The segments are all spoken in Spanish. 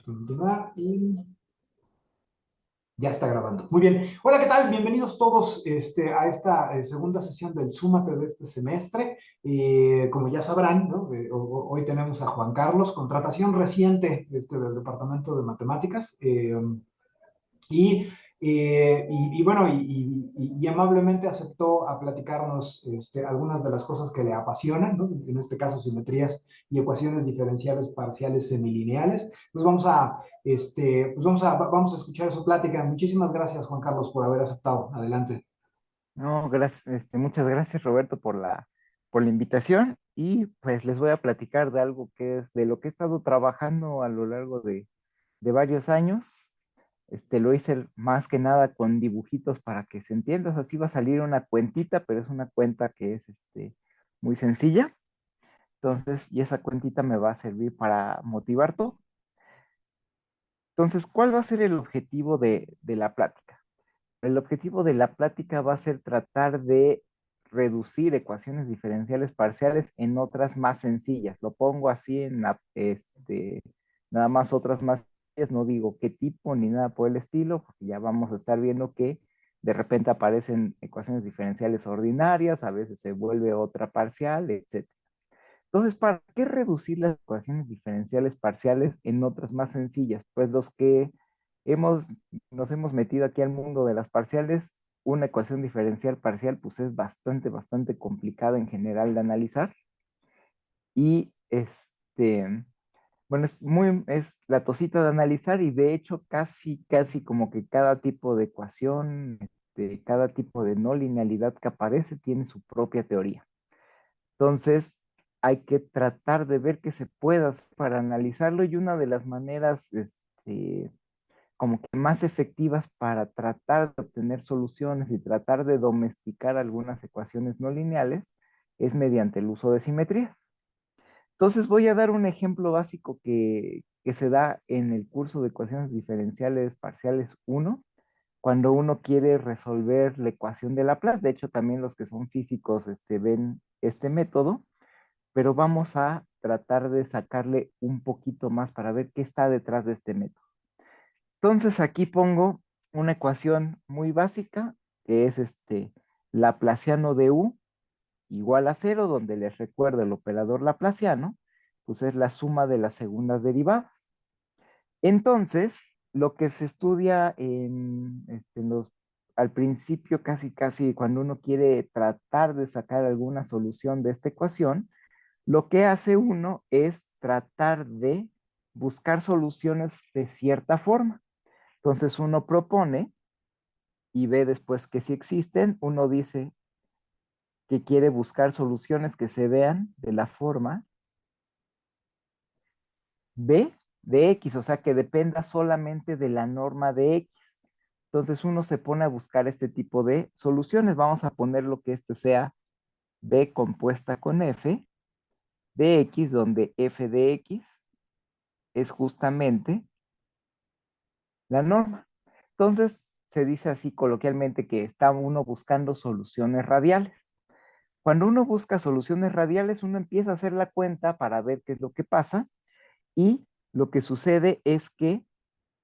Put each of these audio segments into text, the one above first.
Continuar y ya está grabando. Muy bien. Hola, ¿qué tal? Bienvenidos todos a esta segunda sesión del Súmate de este semestre. Como ya sabrán, ¿no? Hoy tenemos a Juan Carlos, contratación reciente del Departamento de Matemáticas. Y, bueno, y amablemente aceptó a platicarnos algunas de las cosas que le apasionan, ¿no? En este caso, simetrías y ecuaciones diferenciales parciales semilineales. Entonces vamos a escuchar su plática. Muchísimas gracias, Juan Carlos, por haber aceptado. Adelante. No, gracias, muchas gracias Roberto por la invitación y pues les voy a platicar de algo que es de lo que he estado trabajando a lo largo de varios años. Lo hice más que nada con dibujitos para que se entienda. O sea, sí va a salir una cuentita, pero es una cuenta que es muy sencilla. Entonces, y esa cuentita me va a servir para motivar todo. Entonces, ¿cuál va a ser el objetivo de la plática? El objetivo de la plática va a ser tratar de reducir ecuaciones diferenciales parciales en otras más sencillas. Lo pongo así nada más otras más sencillas, no digo qué tipo ni nada por el estilo, porque ya vamos a estar viendo que de repente aparecen ecuaciones diferenciales ordinarias, a veces se vuelve otra parcial, etc. Entonces, ¿para qué reducir las ecuaciones diferenciales parciales en otras más sencillas? Pues los que hemos, nos hemos metido aquí al mundo de las parciales, una ecuación diferencial parcial, pues es bastante complicada en general de analizar. Y bueno, es la tosita de analizar y de hecho casi como que cada tipo de ecuación, cada tipo de no linealidad que aparece tiene su propia teoría. Entonces, hay que tratar de ver qué se puede hacer para analizarlo y una de las maneras, como que más efectivas para tratar de obtener soluciones y tratar de domesticar algunas ecuaciones no lineales es mediante el uso de simetrías. Entonces, voy a dar un ejemplo básico que se da en el curso de ecuaciones diferenciales parciales uno cuando uno quiere resolver la ecuación de Laplace. De hecho, también los que son físicos, ven este método, pero vamos a tratar de sacarle un poquito más para ver qué está detrás de este método. Entonces aquí pongo una ecuación muy básica, que es Laplaciano de U igual a cero, donde les recuerdo el operador Laplaciano, pues es la suma de las segundas derivadas. Entonces, lo que se estudia al principio, casi cuando uno quiere tratar de sacar alguna solución de esta ecuación, lo que hace uno es tratar de buscar soluciones de cierta forma. Entonces uno propone y ve después que si existen, uno dice que quiere buscar soluciones que se vean de la forma B de X, o sea, que dependa solamente de la norma de X. Entonces uno se pone a buscar este tipo de soluciones. Vamos a poner lo que este sea B compuesta con F de X, donde F de X es justamente la norma. Entonces, se dice así coloquialmente que está uno buscando soluciones radiales. Cuando uno busca soluciones radiales, uno empieza a hacer la cuenta para ver qué es lo que pasa y lo que sucede es que,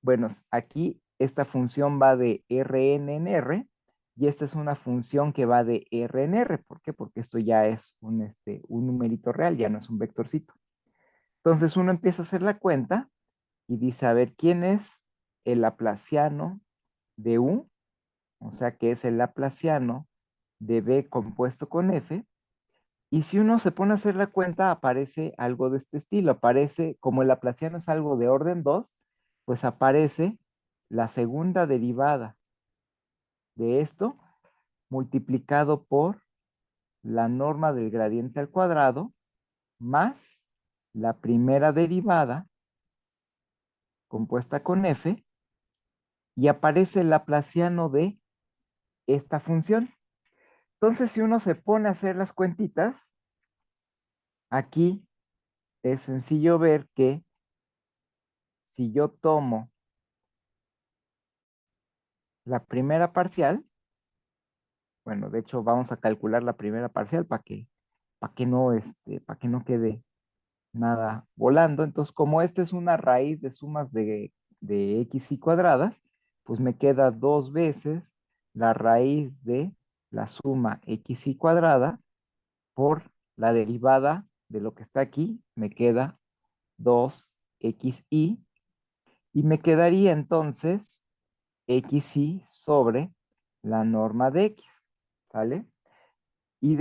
bueno, aquí esta función va de Rn en R y esta es una función que va de R en R. ¿Por qué? Porque esto ya es un numerito real, ya no es un vectorcito. Entonces uno empieza a hacer la cuenta y dice, a ver, ¿quién es el laplaciano de U? O sea que es el laplaciano de B compuesto con F. Y si uno se pone a hacer la cuenta, aparece algo de este estilo. Aparece, como el laplaciano es algo de orden 2, pues aparece la segunda derivada de esto multiplicado por la norma del gradiente al cuadrado más la primera derivada compuesta con F y aparece el laplaciano de esta función. Entonces, si uno se pone a hacer las cuentitas, aquí es sencillo ver que si yo tomo la primera parcial, bueno, de hecho vamos a calcular la primera parcial para que no quede. nada volando. Entonces, como esta es una raíz de sumas de x y cuadradas, pues me queda dos veces la raíz de la suma x y cuadrada por la derivada de lo que está aquí, me queda 2xy, y me quedaría entonces xy sobre la norma de x, ¿sale? Y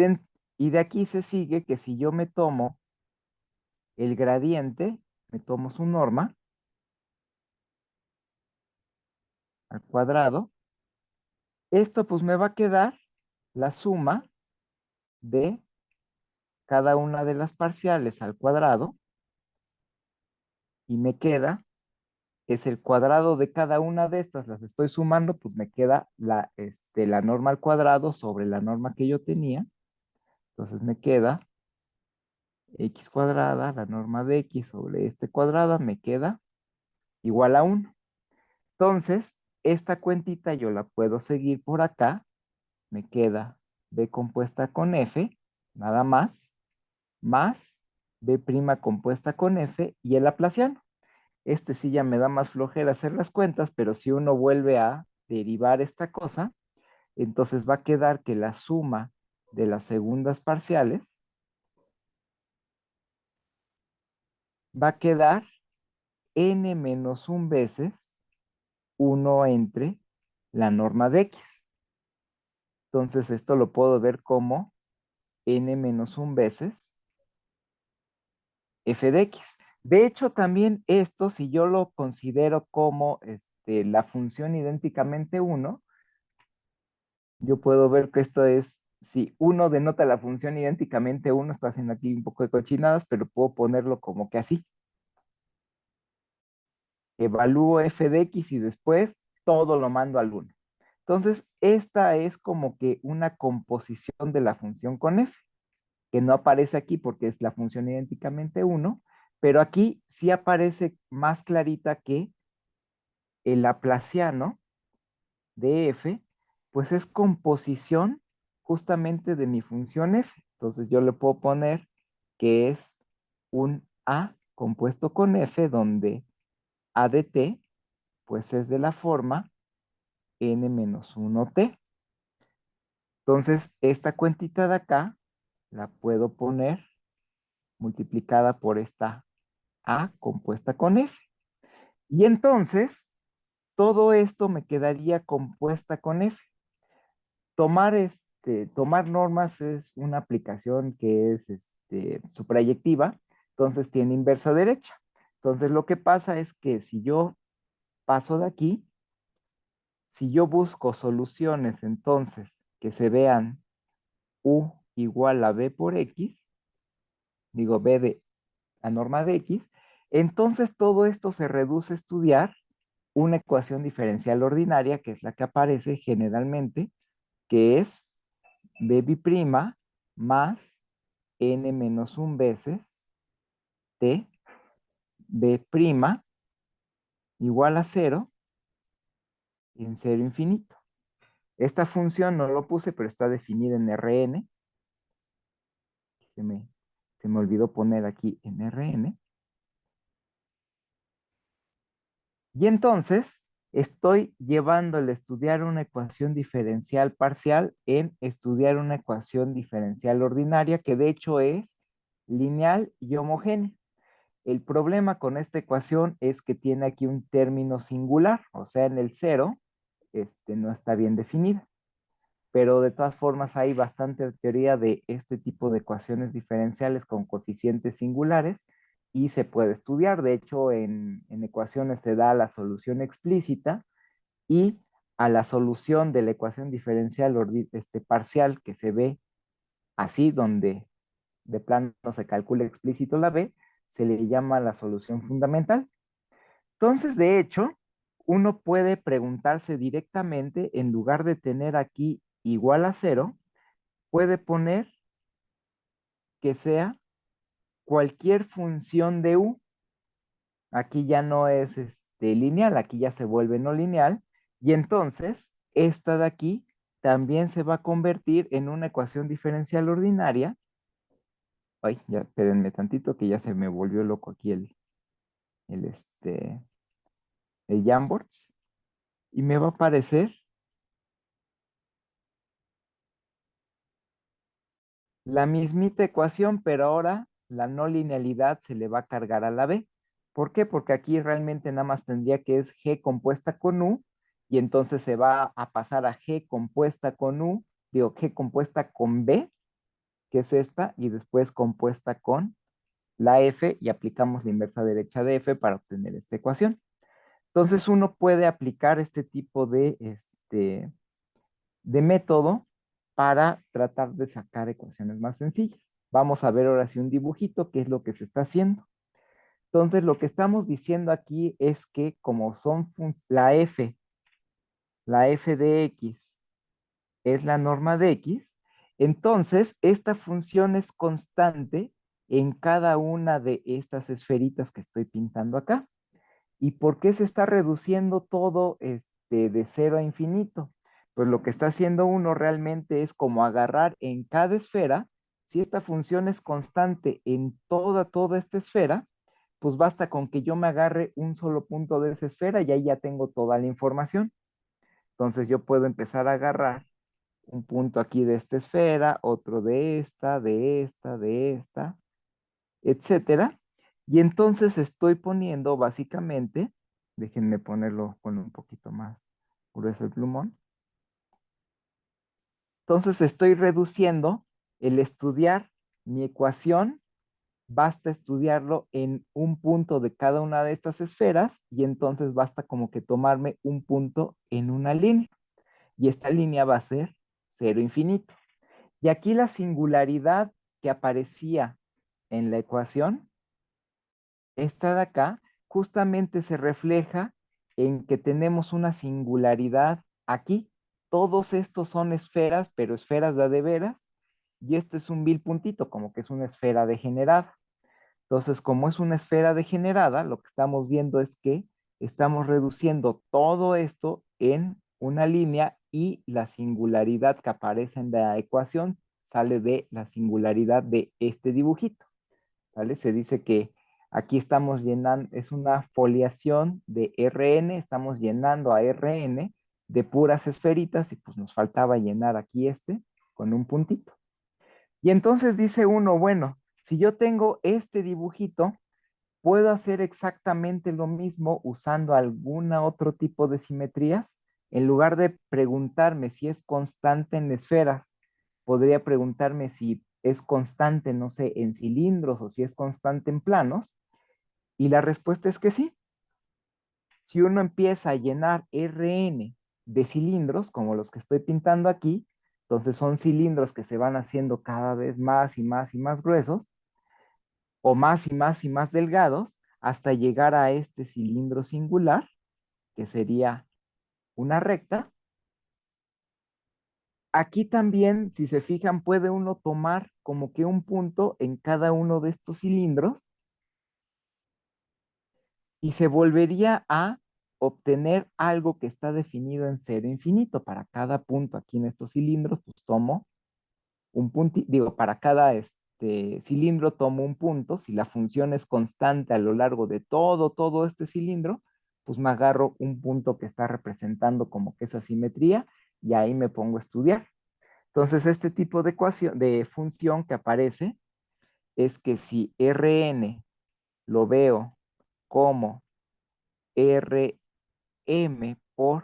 y de aquí se sigue que si yo me tomo el gradiente, me tomo su norma al cuadrado, esto pues me va a quedar la suma de cada una de las parciales al cuadrado, y me queda, es el cuadrado de cada una de estas, las estoy sumando, pues me queda la norma al cuadrado sobre la norma que yo tenía. Entonces me queda x cuadrada, la norma de x sobre este cuadrado, me queda igual a 1. Entonces, esta cuentita yo la puedo seguir por acá, me queda b compuesta con f, nada más b' compuesta con f y el laplaciano. Este sí ya me da más flojera hacer las cuentas, pero si uno vuelve a derivar esta cosa, entonces va a quedar que la suma de las segundas parciales va a quedar n menos 1 veces 1 entre la norma de x. Entonces esto lo puedo ver como n menos 1 veces f de x. De hecho, también esto, si yo lo considero como la función idénticamente 1, yo puedo ver que esto es, si uno denota la función idénticamente 1, está haciendo aquí un poco de cochinadas, pero puedo ponerlo como que así. Evalúo f de x y después todo lo mando al 1. Entonces, esta es como que una composición de la función con f, que no aparece aquí porque es la función idénticamente 1, pero aquí sí aparece más clarita que el laplaciano de f, pues es composición justamente de mi función f. Entonces yo le puedo poner que es un a compuesto con f, donde a de t, pues es de la forma n menos 1t. Entonces, esta cuentita de acá la puedo poner multiplicada por esta a compuesta con f. Y entonces, todo esto me quedaría compuesta con f. Tomar normas es una aplicación que es suprayectiva, entonces tiene inversa derecha. Entonces, lo que pasa es que si yo paso de aquí, si yo busco soluciones entonces que se vean u igual a b por x, digo b de la norma de x, entonces todo esto se reduce a estudiar una ecuación diferencial ordinaria, que es la que aparece generalmente, que es b' más n menos 1 veces t b' igual a 0 en 0 infinito. Esta función no lo puse, pero está definida en Rn. Se me, se me olvidó poner aquí en Rn. Y entonces estoy llevando el estudiar una ecuación diferencial parcial en estudiar una ecuación diferencial ordinaria, que de hecho es lineal y homogénea. El problema con esta ecuación es que tiene aquí un término singular, o sea, en el cero, no está bien definida. Pero de todas formas hay bastante teoría de este tipo de ecuaciones diferenciales con coeficientes singulares y se puede estudiar. De hecho, en ecuaciones se da la solución explícita y a la solución de la ecuación diferencial parcial que se ve así, donde de plano se calcula explícito la b, se le llama la solución fundamental. Entonces, de hecho, uno puede preguntarse directamente, en lugar de tener aquí igual a 0, puede poner que sea cualquier función de u. Aquí ya no es lineal, aquí ya se vuelve no lineal. Y entonces, esta de aquí también se va a convertir en una ecuación diferencial ordinaria, Ay, ya, espérenme tantito que ya se me volvió loco aquí el, este, el Jamboards. Y me va a aparecer la mismita ecuación, pero ahora la no linealidad se le va a cargar a la B. ¿Por qué? Porque aquí realmente nada más tendría que es G compuesta con U y entonces se va a pasar a G compuesta con U, digo G compuesta con B, que es esta, y después compuesta con la F y aplicamos la inversa derecha de F para obtener esta ecuación. Entonces uno puede aplicar este tipo de método para tratar de sacar ecuaciones más sencillas. Vamos a ver ahora sí un dibujito, qué es lo que se está haciendo. Entonces, lo que estamos diciendo aquí es que como son la f de x es la norma de x, entonces esta función es constante en cada una de estas esferitas que estoy pintando acá. ¿Y por qué se está reduciendo todo de cero a infinito? Pues lo que está haciendo uno realmente es como agarrar en cada esfera, si esta función es constante en toda esta esfera, pues basta con que yo me agarre un solo punto de esa esfera y ahí ya tengo toda la información. Entonces yo puedo empezar a agarrar un punto aquí de esta esfera, otro de esta, etcétera. Y entonces estoy poniendo básicamente, déjenme ponerlo con un poquito más grueso el plumón. Entonces estoy reduciendo el estudiar mi ecuación, basta estudiarlo en un punto de cada una de estas esferas y entonces basta como que tomarme un punto en una línea. Y esta línea va a ser cero infinito. Y aquí la singularidad que aparecía en la ecuación, esta de acá, justamente se refleja en que tenemos una singularidad aquí. Todos estos son esferas, pero esferas de a de veras, y este es un vil puntito, como que es una esfera degenerada. Entonces, como es una esfera degenerada, lo que estamos viendo es que estamos reduciendo todo esto en una línea y la singularidad que aparece en la ecuación sale de la singularidad de este dibujito. ¿Vale? Se dice que aquí estamos llenando, es una foliación de Rn, estamos llenando a Rn de puras esferitas y pues nos faltaba llenar aquí con un puntito. Y entonces dice uno, bueno, si yo tengo este dibujito, puedo hacer exactamente lo mismo usando alguna otro tipo de simetrías. En lugar de preguntarme si es constante en esferas, podría preguntarme si es constante, no sé, en cilindros o si es constante en planos. Y la respuesta es que sí. Si uno empieza a llenar Rn de cilindros, como los que estoy pintando aquí, entonces son cilindros que se van haciendo cada vez más y más y más gruesos, o más y más y más delgados, hasta llegar a este cilindro singular, que sería una recta. Aquí también, si se fijan, puede uno tomar como que un punto en cada uno de estos cilindros y se volvería a obtener algo que está definido en cero infinito. Para cada punto aquí en estos cilindros, pues tomo un punto, digo, para cada cilindro tomo un punto. Si la función es constante a lo largo de todo este cilindro, pues me agarro un punto que está representando como que esa simetría y ahí me pongo a estudiar. Entonces, este tipo de ecuación, de función que aparece es que si Rn lo veo como Rm por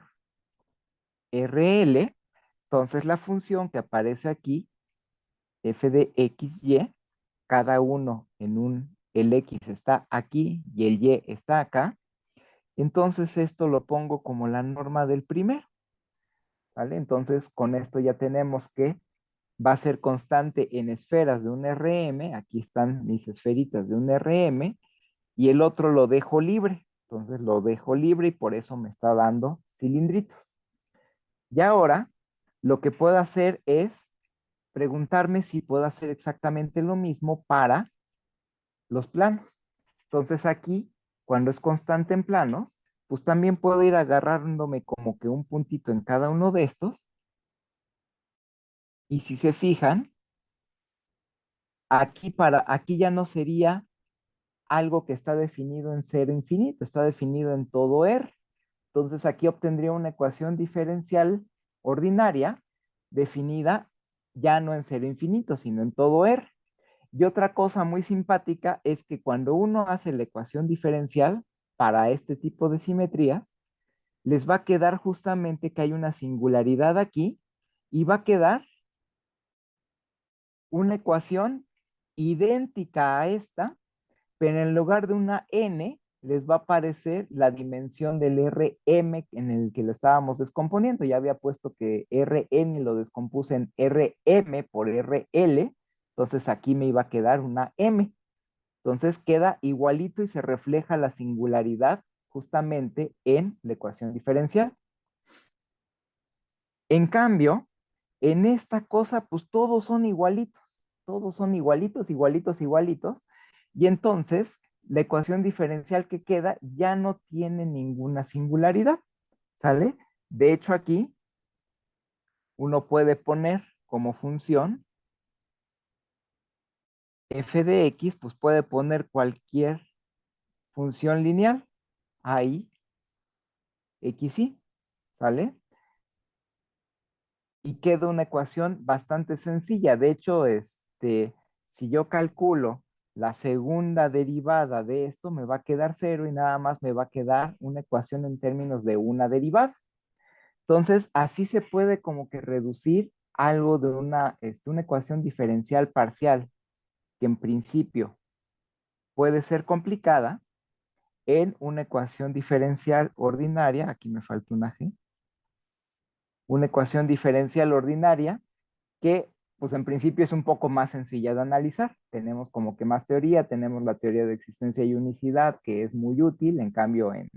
Rl, entonces la función que aparece aquí, f de xy, cada uno el x está aquí y el y está acá, entonces esto lo pongo como la norma del primero, ¿vale? Entonces con esto ya tenemos que va a ser constante en esferas de un Rm, aquí están mis esferitas de un Rm, y el otro lo dejo libre, entonces lo dejo libre y por eso me está dando cilindritos. Y ahora lo que puedo hacer es preguntarme si puedo hacer exactamente lo mismo para los planos. Entonces aquí, cuando es constante en planos, pues también puedo ir agarrándome como que un puntito en cada uno de estos. Y si se fijan, aquí ya no sería algo que está definido en cero infinito, está definido en todo R. Entonces aquí obtendría una ecuación diferencial ordinaria definida ya no en cero infinito, sino en todo R. Y otra cosa muy simpática es que cuando uno hace la ecuación diferencial para este tipo de simetrías, les va a quedar justamente que hay una singularidad aquí y va a quedar una ecuación idéntica a esta, pero en lugar de una n, les va a aparecer la dimensión del Rm en el que lo estábamos descomponiendo. Ya había puesto que Rn lo descompuse en Rm por Rl, entonces aquí me iba a quedar una m. Entonces queda igualito y se refleja la singularidad justamente en la ecuación diferencial. En cambio, en esta cosa, pues todos son igualitos, igualitos, igualitos, y entonces la ecuación diferencial que queda ya no tiene ninguna singularidad, ¿sale? De hecho, aquí uno puede poner como función f de x, pues puede poner cualquier función lineal, ahí, x y, ¿sale? Y queda una ecuación bastante sencilla. De hecho, si yo calculo la segunda derivada de esto, me va a quedar cero y nada más me va a quedar una ecuación en términos de una derivada. Entonces, así se puede como que reducir algo de una ecuación diferencial parcial, que en principio puede ser complicada, en una ecuación diferencial ordinaria, aquí me falta una G, una ecuación diferencial ordinaria que pues en principio es un poco más sencilla de analizar. Tenemos como que más teoría, tenemos la teoría de existencia y unicidad, que es muy útil, en cambio en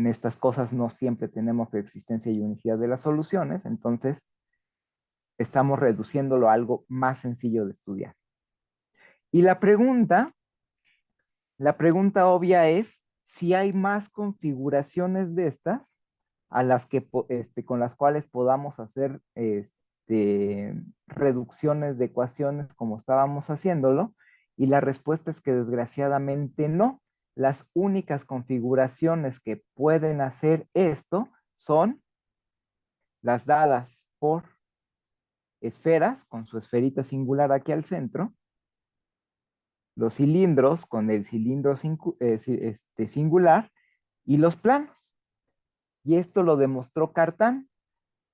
estas cosas no siempre tenemos la existencia y unicidad de las soluciones, entonces estamos reduciéndolo a algo más sencillo de estudiar. Y la pregunta obvia es si hay más configuraciones de estas a las que, con las cuales podamos hacer reducciones de ecuaciones como estábamos haciéndolo, y la respuesta es que desgraciadamente no. Las únicas configuraciones que pueden hacer esto son las dadas por esferas, con su esferita singular aquí al centro, los cilindros con el cilindro singular y los planos. Y esto lo demostró Cartan.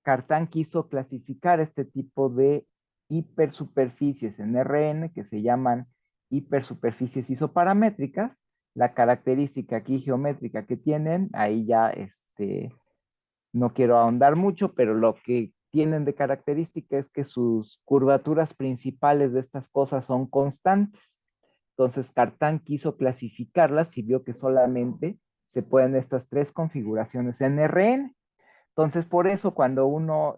Cartan quiso clasificar este tipo de hipersuperficies en Rn que se llaman hipersuperficies isoparamétricas. La característica aquí geométrica que tienen, ahí ya no quiero ahondar mucho, pero lo que tienen de característica es que sus curvaturas principales de estas cosas son constantes. Entonces, Cartan quiso clasificarlas y vio que solamente se pueden estas tres configuraciones en Rn. Entonces, por eso cuando uno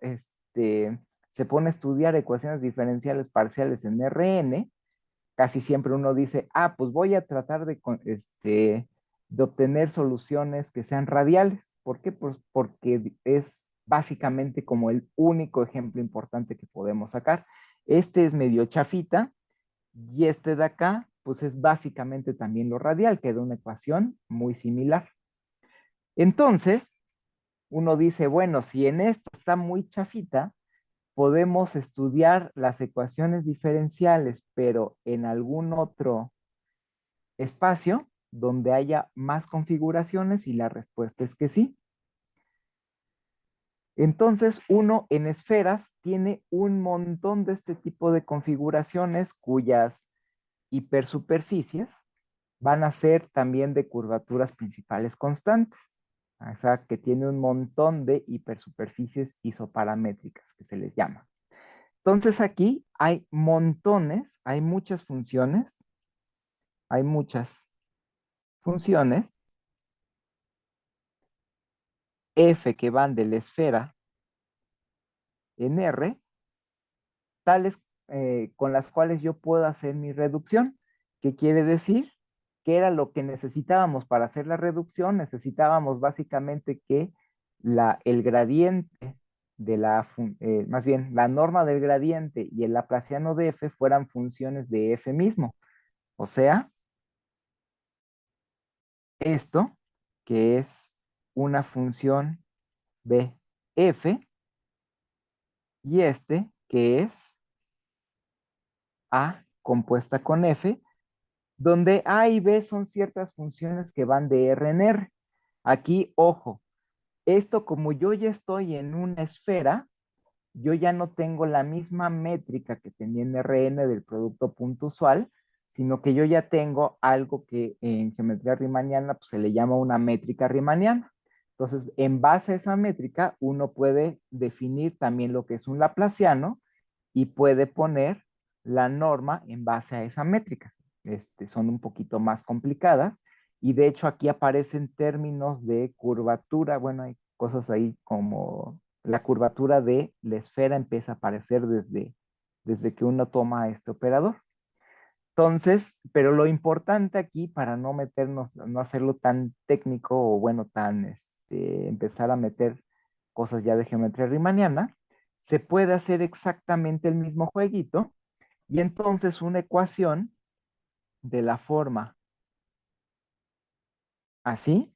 se pone a estudiar ecuaciones diferenciales parciales en Rn, casi siempre uno dice, pues voy a tratar de obtener soluciones que sean radiales. ¿Por qué? Pues porque es básicamente como el único ejemplo importante que podemos sacar. Este es medio chafita y este de acá, pues es básicamente también lo radial, que da una ecuación muy similar. Entonces, uno dice, bueno, si en esto está muy chafita, podemos estudiar las ecuaciones diferenciales, pero en algún otro espacio donde haya más configuraciones, y la respuesta es que sí. Entonces, uno en esferas tiene un montón de este tipo de configuraciones cuyas hipersuperficies van a ser también de curvaturas principales constantes. O sea, que tiene un montón de hipersuperficies isoparamétricas, que se les llama. Entonces aquí hay montones, hay muchas funciones f que van de la esfera en R, tales con las cuales yo puedo hacer mi reducción. ¿Qué quiere decir? Que era lo que necesitábamos para hacer la reducción. Necesitábamos básicamente que el gradiente más bien, la norma del gradiente y el laplaciano de f fueran funciones de f mismo. O sea, esto, que es una función bf, y este, que es a compuesta con f, donde a y b son ciertas funciones que van de r en r. Aquí, ojo, esto como yo ya estoy en una esfera, yo ya no tengo la misma métrica que tenía en Rn del producto punto usual, sino que yo ya tengo algo que en geometría riemanniana pues, se le llama una métrica riemanniana. Entonces, en base a esa métrica, uno puede definir también lo que es un laplaciano y puede poner la norma en base a esa métrica. Son un poquito más complicadas y de hecho aquí aparecen términos de curvatura. Bueno, hay cosas ahí como la curvatura de la esfera empieza a aparecer desde que uno toma este operador. Entonces, pero lo importante aquí para no meternos, no hacerlo tan técnico o bueno, empezar a meter cosas ya de geometría riemanniana, se puede hacer exactamente el mismo jueguito y entonces una ecuación de la forma así,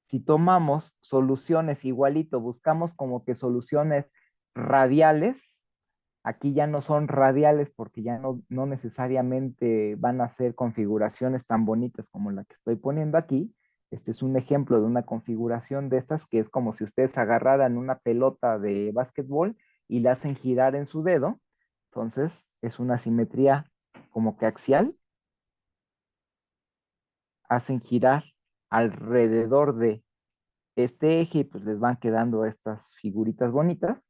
si tomamos soluciones igualito, buscamos como que soluciones radiales, aquí ya no son radiales porque ya no necesariamente van a ser configuraciones tan bonitas como la que estoy poniendo aquí. Este es un ejemplo de una configuración de estas que es como si ustedes agarraran una pelota de básquetbol y la hacen girar en su dedo. Entonces es una simetría como que axial. Hacen girar alrededor de este eje y pues les van quedando estas figuritas bonitas.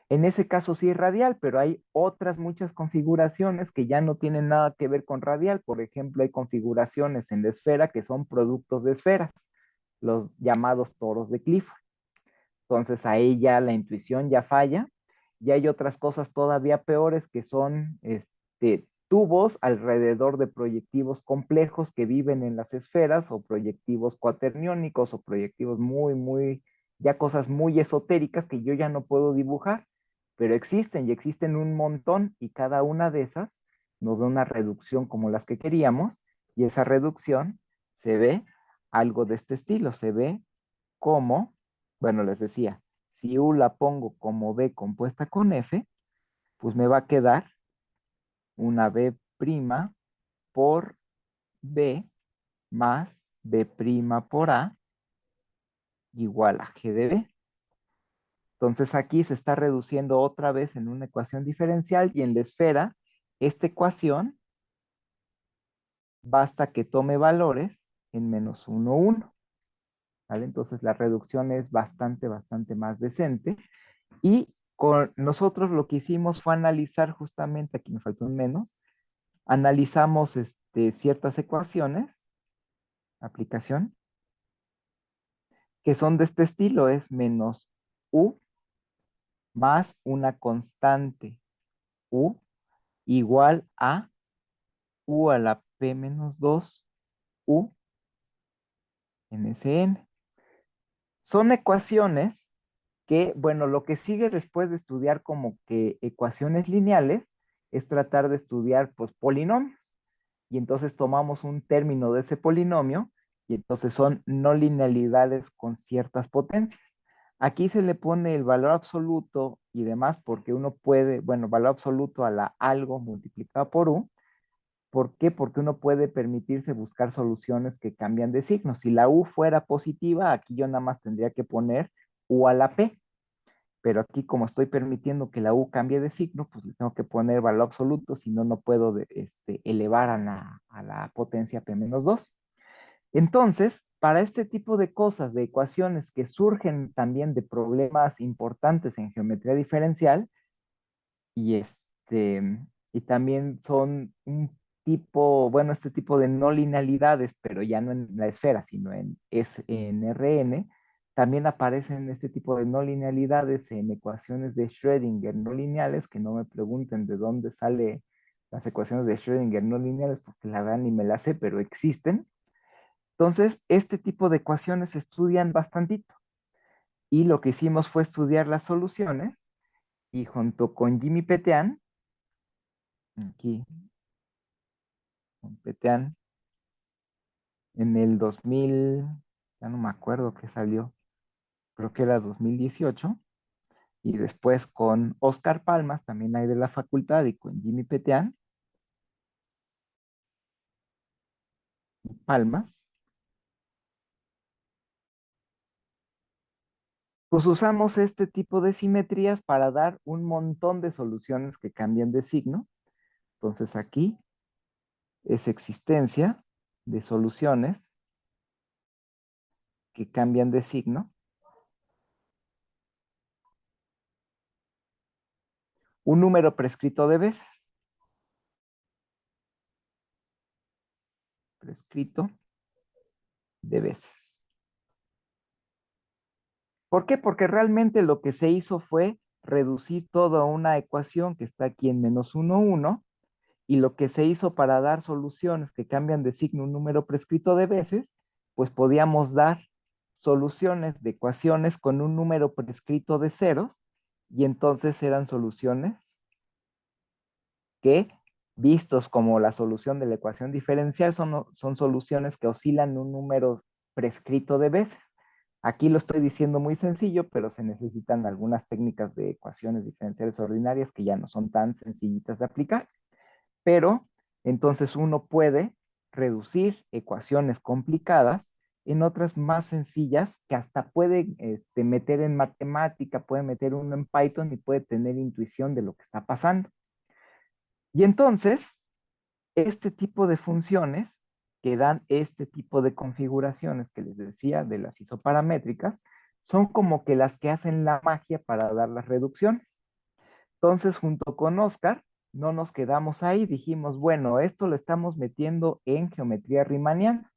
En ese caso sí es radial, pero hay otras muchas configuraciones que ya no tienen nada que ver con radial. Por ejemplo, hay configuraciones en la esfera que son productos de esferas, los llamados toros de Clifford. Entonces ahí ya la intuición ya falla. Y hay otras cosas todavía peores que son tubos alrededor de proyectivos complejos que viven en las esferas o proyectivos cuaterniónicos o proyectivos ya cosas muy esotéricas que yo ya no puedo dibujar, pero existen y existen un montón y cada una de esas nos da una reducción como las que queríamos y esa reducción se ve algo de este estilo, se ve como, bueno, les decía, si U la pongo como B compuesta con F, pues me va a quedar una B' por B más B' por A igual a G de B. Entonces aquí se está reduciendo otra vez en una ecuación diferencial y en la esfera, esta ecuación basta que tome valores en menos 1, 1. ¿Vale? Entonces la reducción es bastante más decente. Y con nosotros lo que hicimos fue analizar justamente, aquí me faltó un menos, analizamos ciertas ecuaciones, aplicación, que son de este estilo, es menos U más una constante U igual a U a la P menos 2 U en Sn. Son ecuaciones que, bueno, lo que sigue después de estudiar como que ecuaciones lineales es tratar de estudiar pues polinomios. Y entonces tomamos un término de ese polinomio y entonces son no linealidades con ciertas potencias. Aquí se le pone el valor absoluto y demás porque uno puede, bueno, valor absoluto a la algo multiplicado por u. ¿Por qué? Porque uno puede permitirse buscar soluciones que cambian de signo. Si la u fuera positiva, aquí yo nada más tendría que poner u a la p, pero aquí como estoy permitiendo que la u cambie de signo, pues le tengo que poner valor absoluto, si no, no puedo elevar a la potencia p menos 2. Entonces, para este tipo de cosas, de ecuaciones que surgen también de problemas importantes en geometría diferencial, y y también son un tipo, bueno, este tipo de no linealidades, pero ya no en la esfera, sino en Rn, también aparecen este tipo de no linealidades en ecuaciones de Schrödinger no lineales, que no me pregunten de dónde sale las ecuaciones de Schrödinger no lineales, porque la verdad ni me las sé, pero existen. Entonces, este tipo de ecuaciones se estudian bastantito. Y lo que hicimos fue estudiar las soluciones y junto con Jimmy Petean, aquí, con Petean, en el 2000, ya no me acuerdo qué salió, creo que era 2018, y después con Oscar Palmas, también hay de la facultad, y con Jimmy Petean, Palmas, pues usamos este tipo de simetrías para dar un montón de soluciones que cambian de signo. Entonces aquí es existencia de soluciones que cambian de signo. Un número prescrito de veces. Prescrito de veces. ¿Por qué? Porque realmente lo que se hizo fue reducir toda una ecuación que está aquí en menos 1, 1, y lo que se hizo para dar soluciones que cambian de signo un número prescrito de veces, pues podíamos dar soluciones de ecuaciones con un número prescrito de ceros, y entonces eran soluciones que, vistos como la solución de la ecuación diferencial, son soluciones que oscilan un número prescrito de veces. Aquí lo estoy diciendo muy sencillo, pero se necesitan algunas técnicas de ecuaciones diferenciales ordinarias que ya no son tan sencillitas de aplicar. Pero entonces uno puede reducir ecuaciones complicadas en otras más sencillas que hasta puede meter en matemática, puede meter uno en Python y puede tener intuición de lo que está pasando. Y entonces, este tipo de funciones que dan este tipo de configuraciones que les decía de las isoparamétricas, son como que las que hacen la magia para dar las reducciones. Entonces, junto con Oscar, no nos quedamos ahí, dijimos, bueno, esto lo estamos metiendo en geometría riemanniana.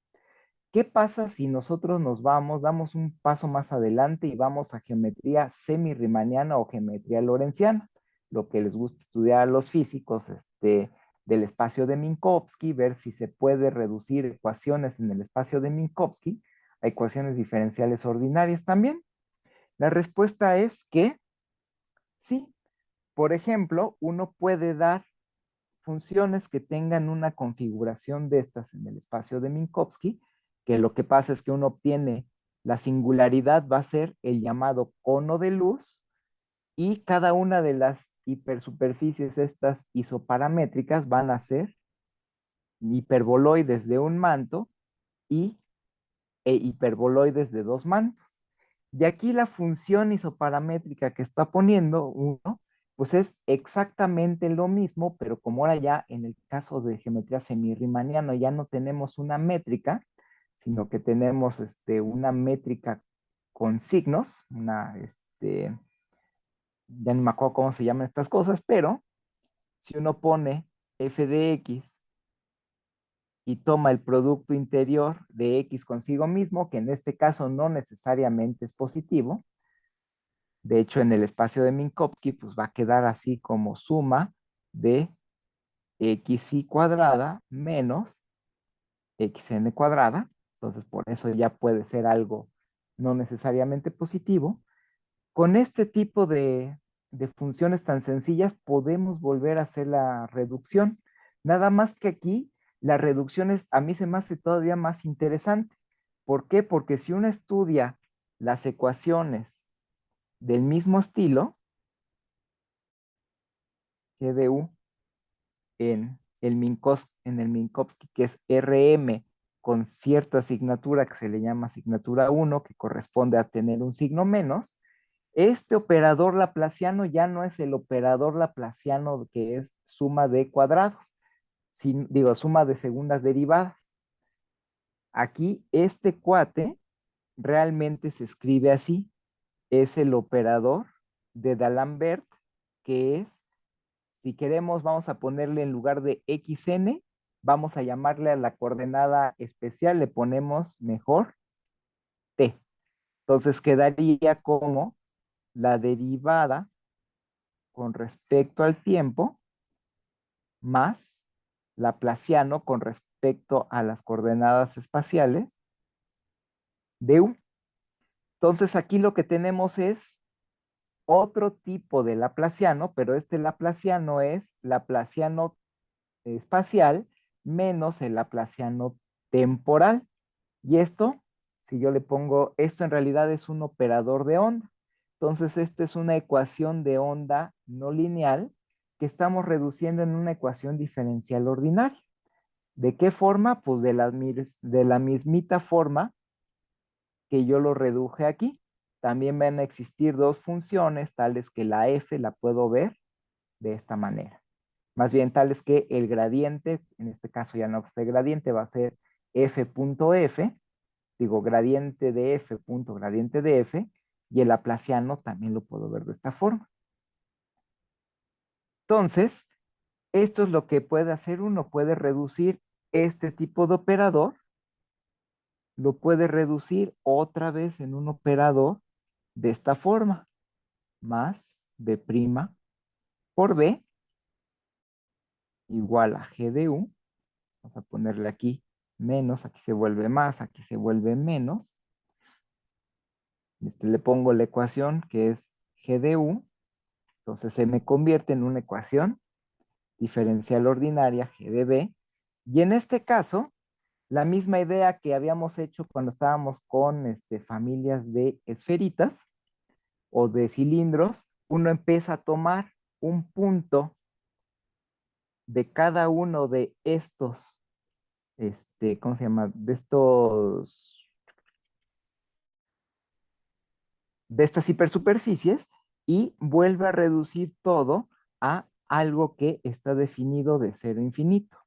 ¿Qué pasa si nosotros nos vamos, damos un paso más adelante y vamos a geometría semi-riemanniana o geometría lorentziana? Lo que les gusta estudiar a los físicos, del espacio de Minkowski, ver si se puede reducir ecuaciones en el espacio de Minkowski a ecuaciones diferenciales ordinarias también. La respuesta es que sí. Por ejemplo, uno puede dar funciones que tengan una configuración de estas en el espacio de Minkowski, que lo que pasa es que uno obtiene la singularidad, va a ser el llamado cono de luz, y cada una de las hipersuperficies estas isoparamétricas van a ser hiperboloides de un manto y, hiperboloides de dos mantos. Y aquí la función isoparamétrica que está poniendo uno, pues es exactamente lo mismo, pero como ahora ya en el caso de geometría semirriemanniana ya no tenemos una métrica, sino que tenemos una métrica con signos, ya no me acuerdo cómo se llaman estas cosas, pero si uno pone f de x y toma el producto interior de x consigo mismo, que en este caso no necesariamente es positivo. De hecho, en el espacio de Minkowski, pues va a quedar así como suma de xy cuadrada menos xn cuadrada. Entonces, por eso ya puede ser algo no necesariamente positivo. Con este tipo de funciones tan sencillas, podemos volver a hacer la reducción. Nada más que aquí, la reducción a mí se me hace todavía más interesante. ¿Por qué? Porque si uno estudia las ecuaciones del mismo estilo, G de U en el Minkowski, que es RM con cierta asignatura que se le llama asignatura 1, que corresponde a tener un signo menos, este operador laplaciano ya no es el operador laplaciano que es suma de cuadrados, digo, suma de segundas derivadas. Aquí este cuate realmente se escribe así, es el operador de D'Alembert, que es, si queremos, vamos a ponerle en lugar de xn, vamos a llamarle a la coordenada especial, le ponemos mejor t. Entonces quedaría como la derivada con respecto al tiempo más laplaciano con respecto a las coordenadas espaciales de U. Entonces aquí lo que tenemos es otro tipo de laplaciano, pero este laplaciano es laplaciano espacial menos el laplaciano temporal. Y esto, si yo le pongo, esto en realidad es un operador de onda. Entonces, esta es una ecuación de onda no lineal que estamos reduciendo en una ecuación diferencial ordinaria. ¿De qué forma? Pues de la mismita forma que yo lo reduje aquí. También van a existir dos funciones, tales que la f la puedo ver de esta manera. Más bien tales que el gradiente, en este caso ya no va a ser gradiente, va a ser f.f, digo gradiente de f punto gradiente de f, y el laplaciano también lo puedo ver de esta forma. Entonces, esto es lo que puede hacer uno, puede reducir este tipo de operador, lo puede reducir otra vez en un operador de esta forma, más b' por b igual a g de u. Vamos a ponerle aquí menos, aquí se vuelve más, aquí se vuelve menos. Le pongo la ecuación que es g de u, entonces se me convierte en una ecuación diferencial ordinaria g de b. Y en este caso, la misma idea que habíamos hecho cuando estábamos con familias de esferitas o de cilindros, uno empieza a tomar un punto de cada uno de estos, ¿cómo se llama? De estas hipersuperficies y vuelve a reducir todo a algo que está definido de cero infinito.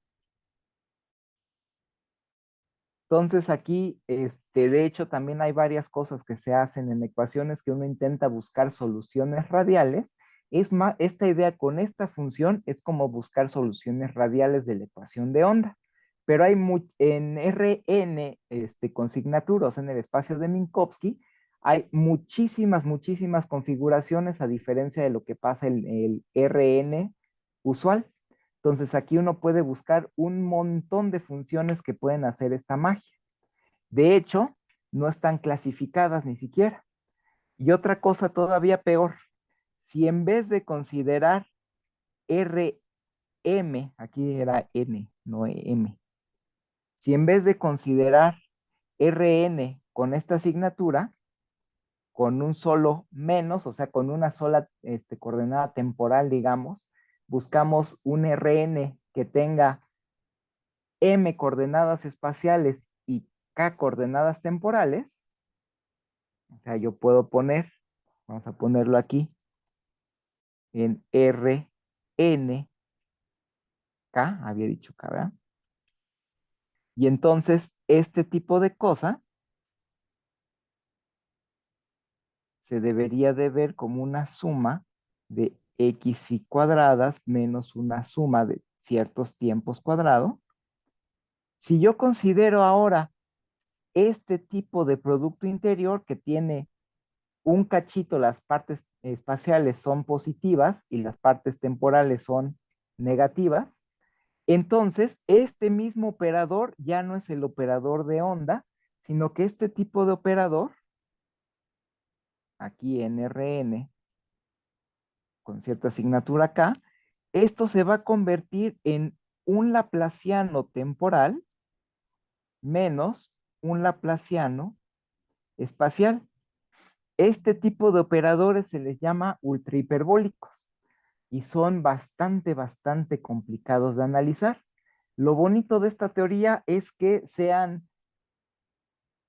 Entonces aquí, de hecho, también hay varias cosas que se hacen en ecuaciones que uno intenta buscar soluciones radiales. Es más, esta idea con esta función es como buscar soluciones radiales de la ecuación de onda. Pero hay en Rn, con signaturas en el espacio de Minkowski, hay muchísimas configuraciones a diferencia de lo que pasa en el Rn usual. Entonces aquí uno puede buscar un montón de funciones que pueden hacer esta magia. De hecho, no están clasificadas ni siquiera. Y otra cosa todavía peor, si en vez de considerar Rm, aquí era n, no m, si en vez de considerar Rn con esta asignatura, con un solo menos, o sea, con una sola coordenada temporal, digamos, buscamos un Rn que tenga m coordenadas espaciales y k coordenadas temporales, o sea, yo puedo poner, vamos a ponerlo aquí, en R, N, K, había dicho K, ¿verdad? Y entonces, este tipo de cosa se debería de ver como una suma de x y cuadradas menos una suma de ciertos tiempos cuadrado. Si yo considero ahora este tipo de producto interior que tiene un cachito, las partes espaciales son positivas y las partes temporales son negativas, entonces este mismo operador ya no es el operador de onda, sino que este tipo de operador, aquí en Rn, con cierta asignatura acá, esto se va a convertir en un laplaciano temporal menos un laplaciano espacial. Este tipo de operadores se les llama ultrahiperbólicos y son bastante complicados de analizar. Lo bonito de esta teoría es que sean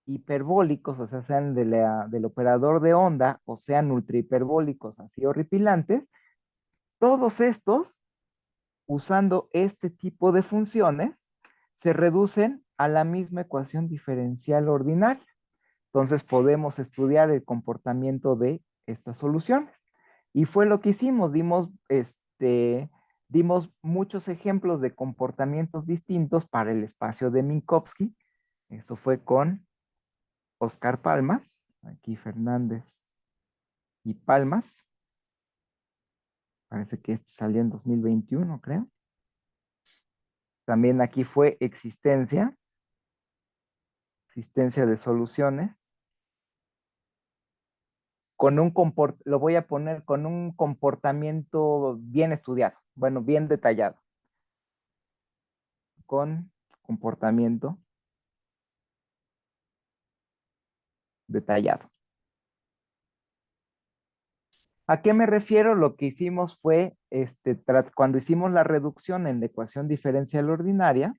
hiperbólicos, o sea, sean del operador de onda, o sean ultrahiperbólicos, así horripilantes, todos estos, usando este tipo de funciones, se reducen a la misma ecuación diferencial ordinaria. Entonces podemos estudiar el comportamiento de estas soluciones. Y fue lo que hicimos, dimos muchos ejemplos de comportamientos distintos para el espacio de Minkowski. Eso fue con Oscar Palmas, aquí Fernández y Palmas. Parece que este salió en 2021, creo. También aquí fue existencia de soluciones. lo voy a poner con un comportamiento bien estudiado, bueno, bien detallado, con comportamiento detallado. ¿A qué me refiero? Lo que hicimos fue, cuando hicimos la reducción en la ecuación diferencial ordinaria,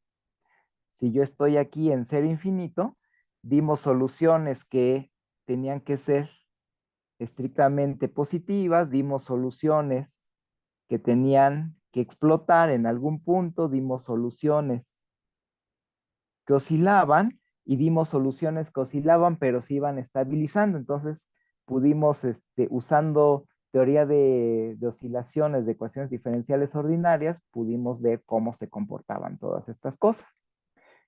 si yo estoy aquí en cero infinito, dimos soluciones que tenían que ser estrictamente positivas, dimos soluciones que tenían que explotar en algún punto, dimos soluciones que oscilaban y dimos soluciones que oscilaban pero se iban estabilizando. Entonces pudimos, usando teoría de oscilaciones de ecuaciones diferenciales ordinarias, pudimos ver cómo se comportaban todas estas cosas.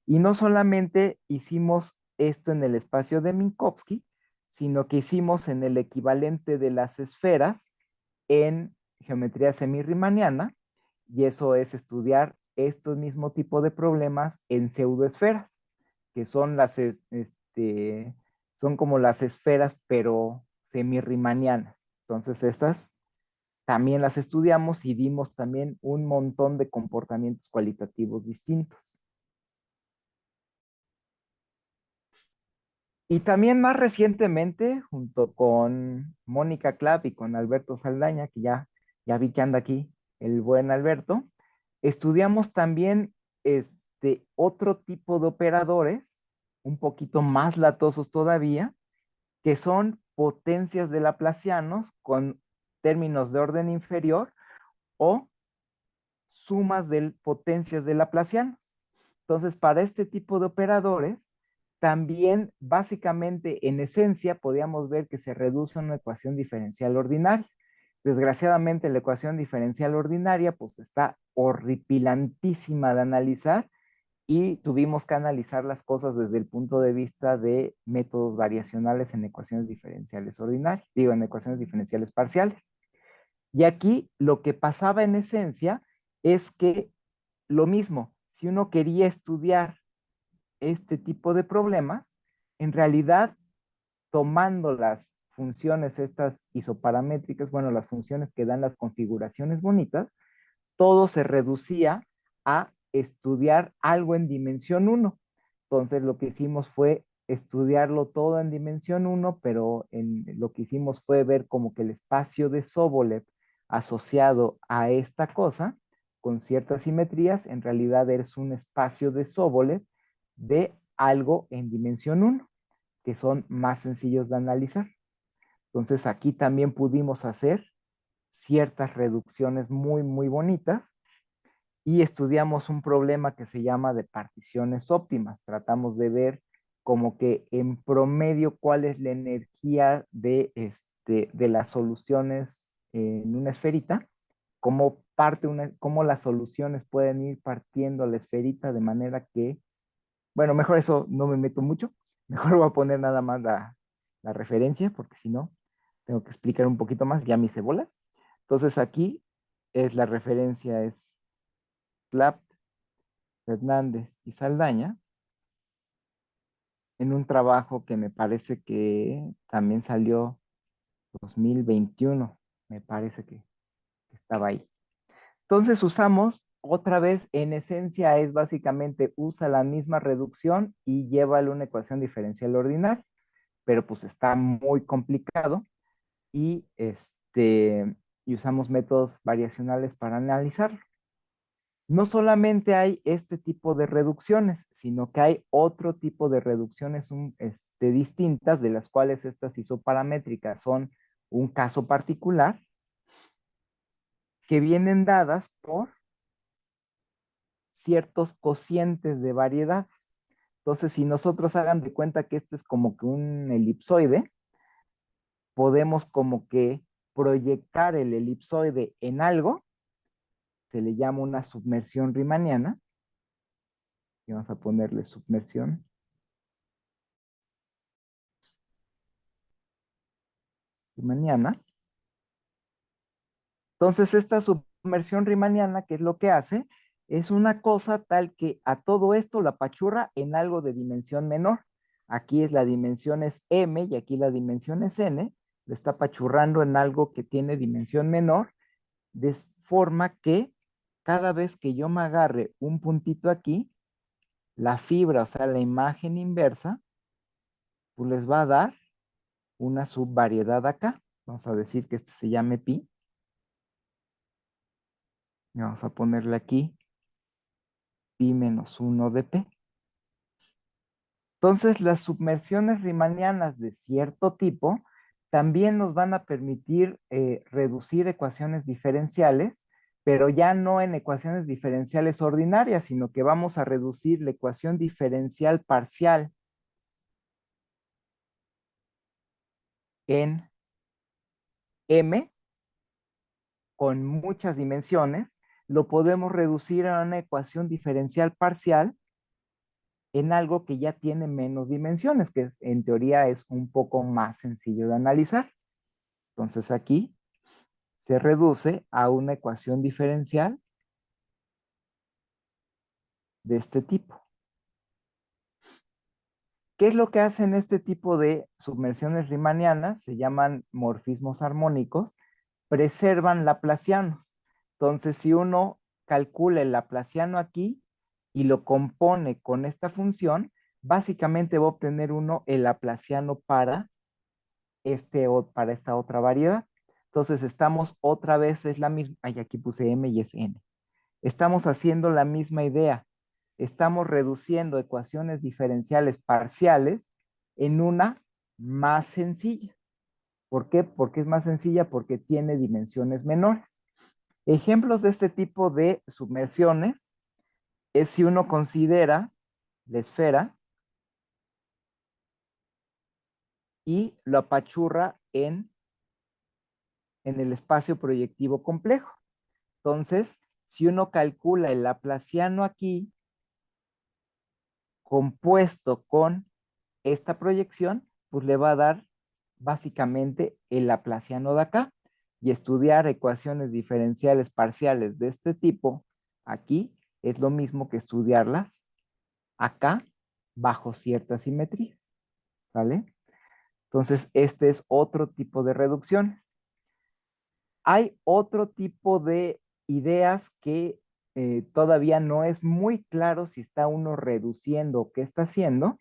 Y no solamente hicimos esto en el espacio de Minkowski, sino que hicimos en el equivalente de las esferas en geometría semirriemanniana, y eso es estudiar estos mismo tipo de problemas en pseudoesferas, que son son como las esferas, pero semirriemannianas. Entonces, esas también las estudiamos y dimos también un montón de comportamientos cualitativos distintos. Y también más recientemente, junto con Mónica Clapp y con Alberto Saldaña, que ya vi que anda aquí el buen Alberto, estudiamos también otro tipo de operadores, un poquito más latosos todavía, que son potencias de laplacianos con términos de orden inferior o sumas de potencias de laplacianos. Entonces, para este tipo de operadores, también básicamente en esencia podíamos ver que se reduce a una ecuación diferencial ordinaria. Desgraciadamente la ecuación diferencial ordinaria pues está horripilantísima de analizar y tuvimos que analizar las cosas desde el punto de vista de métodos variacionales en ecuaciones diferenciales ordinarias, digo, en ecuaciones diferenciales parciales. Y aquí lo que pasaba en esencia es que lo mismo, si uno quería estudiar este tipo de problemas, en realidad tomando las funciones estas isoparamétricas, bueno, las funciones que dan las configuraciones bonitas, todo se reducía a estudiar algo en dimensión uno. Entonces lo que hicimos fue estudiarlo todo en dimensión uno, pero lo que hicimos fue ver como que el espacio de Sobolev asociado a esta cosa, con ciertas simetrías, en realidad es un espacio de Sobolev de algo en dimensión uno, que son más sencillos de analizar. Entonces aquí también pudimos hacer ciertas reducciones muy, muy bonitas y estudiamos un problema que se llama de particiones óptimas. Tratamos de ver como que en promedio cuál es la energía de las soluciones en una esferita, cómo las soluciones pueden ir partiendo la esferita de manera que, bueno, mejor eso no me meto mucho, mejor voy a poner nada más la referencia, porque si no, tengo que explicar un poquito más, ya mis cebolas. Entonces aquí es la referencia, es Clapp, Fernández y Saldaña, en un trabajo que me parece que también salió 2021, me parece que estaba ahí. Entonces usamos otra vez, en esencia es básicamente usa la misma reducción y llévale una ecuación diferencial ordinaria, pero pues está muy complicado y, y usamos métodos variacionales para analizarlo. No solamente hay este tipo de reducciones, sino que hay otro tipo de reducciones distintas, de las cuales estas isoparamétricas son un caso particular, que vienen dadas por ciertos cocientes de variedades. Entonces, si nosotros hagan de cuenta que este es como que un elipsoide, podemos como que proyectar el elipsoide en algo, se le llama una submersión riemanniana, y vamos a ponerle submersión riemanniana. Entonces, esta submersión riemanniana, ¿qué es lo que hace? Es una cosa tal que a todo esto la apachurra en algo de dimensión menor. Aquí la dimensión es m y aquí la dimensión es n. lo está apachurrando en algo que tiene dimensión menor, de forma que cada vez que yo me agarre un puntito aquí, la fibra, o sea, la imagen inversa, pues les va a dar una subvariedad acá. Vamos a decir que este se llame pi. Y vamos a ponerle aquí pi menos 1 de p. Entonces, las submersiones riemannianas de cierto tipo también nos van a permitir reducir ecuaciones diferenciales, pero ya no en ecuaciones diferenciales ordinarias, sino que vamos a reducir la ecuación diferencial parcial en m con muchas dimensiones, lo podemos reducir a una ecuación diferencial parcial en algo que ya tiene menos dimensiones, que en teoría es un poco más sencillo de analizar. Entonces aquí se reduce a una ecuación diferencial de este tipo. ¿Qué es lo que hacen este tipo de submersiones riemannianas? Se llaman morfismos armónicos, preservan laplacianos. Entonces, si uno calcula el laplaciano aquí y lo compone con esta función, básicamente va a obtener uno el laplaciano para, para esta otra variedad. Entonces, estamos otra vez, es la misma, ay, aquí puse m y es n. Estamos haciendo la misma idea. Estamos reduciendo ecuaciones diferenciales parciales en una más sencilla. ¿Por qué? Porque es más sencilla porque tiene dimensiones menores. Ejemplos de este tipo de submersiones es si uno considera la esfera y lo apachurra en el espacio proyectivo complejo. Entonces, si uno calcula el laplaciano aquí compuesto con esta proyección, pues le va a dar básicamente el laplaciano de acá. Y estudiar ecuaciones diferenciales parciales de este tipo aquí es lo mismo que estudiarlas acá bajo ciertas simetrías. ¿Vale? Entonces, este es otro tipo de reducciones. Hay otro tipo de ideas que todavía no es muy claro si está uno reduciendo o qué está haciendo,